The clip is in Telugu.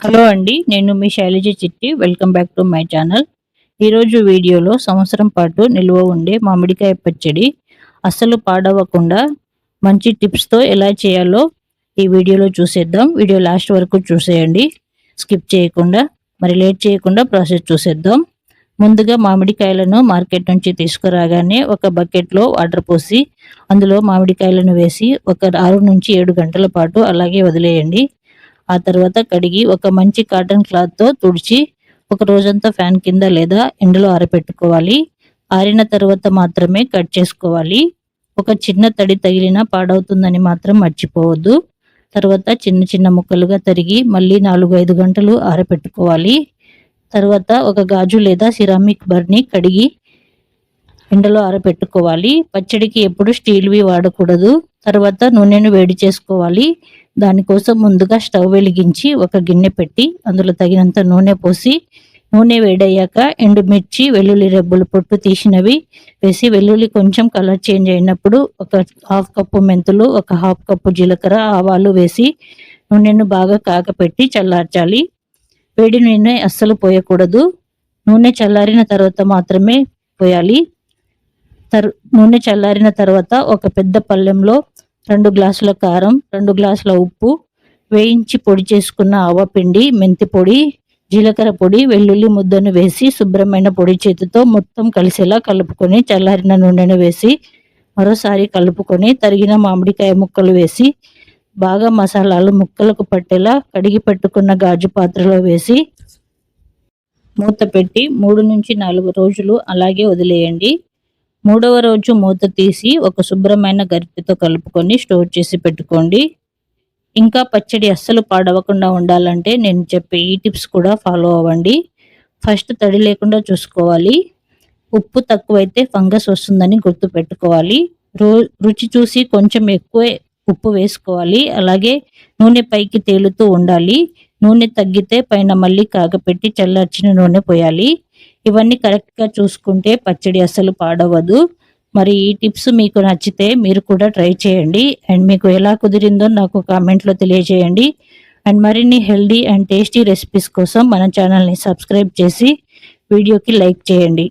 హలో అండి. నేను మీ శైలజ చిట్టి. Welcome back to my channel. ఈరోజు వీడియోలో సంవత్సరం పాటు నిల్వ ఉండే మామిడికాయ పచ్చడి అస్సలు పాడవకుండా మంచి టిప్స్‌తో ఎలా చేయాలో ఈ వీడియోలో చూసేద్దాం. వీడియో లాస్ట్ వరకు చూసేయండి. స్కిప్ చేయకుండా. మరి లేట్ చేయకుండా ప్రాసెస్ చూసేద్దాం. ముందుగా మామిడికాయలను మార్కెట్ నుంచి తీసుకురాగానే ఒక బకెట్‌లో వాటర్ పోసి అందులో మామిడికాయలను వేసి ఒక 6-7 గంటల పాటు అలాగే వదిలేయండి. ఆ తర్వాత కడిగి ఒక మంచి కాటన్ క్లాత్‌తో తుడిచి ఒక రోజంతా ఫ్యాన్ కింద లేదా ఎండలో ఆరబెట్టుకోవాలి. ఆరిన తర్వాత మాత్రమే కట్ చేసుకోవాలి. ఒక చిన్న తడి తగిలినా పాడవుతుందని మాత్రం మర్చిపోవద్దు. తర్వాత చిన్న చిన్న ముక్కలుగా తరిగి మళ్ళీ 4-5 గంటలు ఆరబెట్టుకోవాలి. తర్వాత ఒక గాజు లేదా సిరామిక్ బర్నీ కడిగి ఎండలో ఆరబెట్టుకోవాలి. పచ్చడికి ఎప్పుడు స్టీల్‌వి వాడకూడదు. తర్వాత నూనెను వేడి చేసుకోవాలి. దానికోసం ముందుగా స్టవ్ వెలిగించి ఒక గిన్నె పెట్టి అందులో తగినంత నూనె పోసి నూనె వేడయ్యాక ఎండుమిర్చి, వెల్లుల్లి రెబ్బలు పొట్టు తీసినవి వేసి వెల్లుల్లి కొంచెం కలర్ చేంజ్ అయినప్పుడు ఒక హాఫ్ కప్పు మెంతులు, ఒక హాఫ్ కప్పు జీలకర్ర, ఆవాలు వేసి నూనెను బాగా కాగపెట్టి చల్లార్చాలి. వేడి నూనె అస్సలు పోయకూడదు. నూనె చల్లారిన తర్వాత మాత్రమే పోయాలి. నూనె చల్లారిన తర్వాత ఒక పెద్ద పళ్ళెంలో 2 గ్లాసుల కారం, 2 గ్లాసుల ఉప్పు, వేయించి పొడి చేసుకున్న ఆవపిండి, మెంతి పొడి, జీలకర్ర పొడి, వెల్లుల్లి ముద్దను వేసి శుభ్రమైన పొడి చేతితో మొత్తం కలిసేలా కలుపుకొని చల్లారిన నూనెను వేసి మరోసారి కలుపుకొని తరిగిన మామిడికాయ ముక్కలు వేసి బాగా మసాలాలు ముక్కలకు పట్టేలా కడిగి పెట్టుకున్న గాజు పాత్రలో వేసి మూత పెట్టి 3-4 రోజులు అలాగే వదిలేయండి. 3వ రోజు మూత తీసి ఒక శుభ్రమైన గరిటెతో కలుపుకొని స్టోర్ చేసి పెట్టుకోండి. ఇంకా పచ్చడి అస్సలు పాడవకుండా ఉండాలంటే నేను చెప్పే ఈ టిప్స్ కూడా ఫాలో అవ్వండి. ఫస్ట్ తడి లేకుండా చూసుకోవాలి. ఉప్పు తక్కువైతే ఫంగస్ వస్తుందని గుర్తుపెట్టుకోవాలి. రుచి చూసి కొంచెం ఎక్కువే ఉప్పు వేసుకోవాలి. అలాగే నూనె పైకి తేలుతూ ఉండాలి. నూనె తగ్గితే పైన మళ్ళీ కాగపెట్టి చల్లార్చిన నూనె పోయాలి. ఇవన్నీ కరెక్ట్‌గా చూసుకుంటే పచ్చడి అస్సలు పాడవదు. మరి ఈ టిప్స్ మీకు నచ్చితే మీరు కూడా ట్రై చేయండి. అండ్ మీకు ఎలా కుదిరిందో నాకు కామెంట్‌లో తెలియజేయండి. అండ్ మరిన్ని హెల్తీ అండ్ టేస్టీ రెసిపీస్ కోసం మన ఛానల్‌ని సబ్స్క్రైబ్ చేసి వీడియోకి లైక్ చేయండి.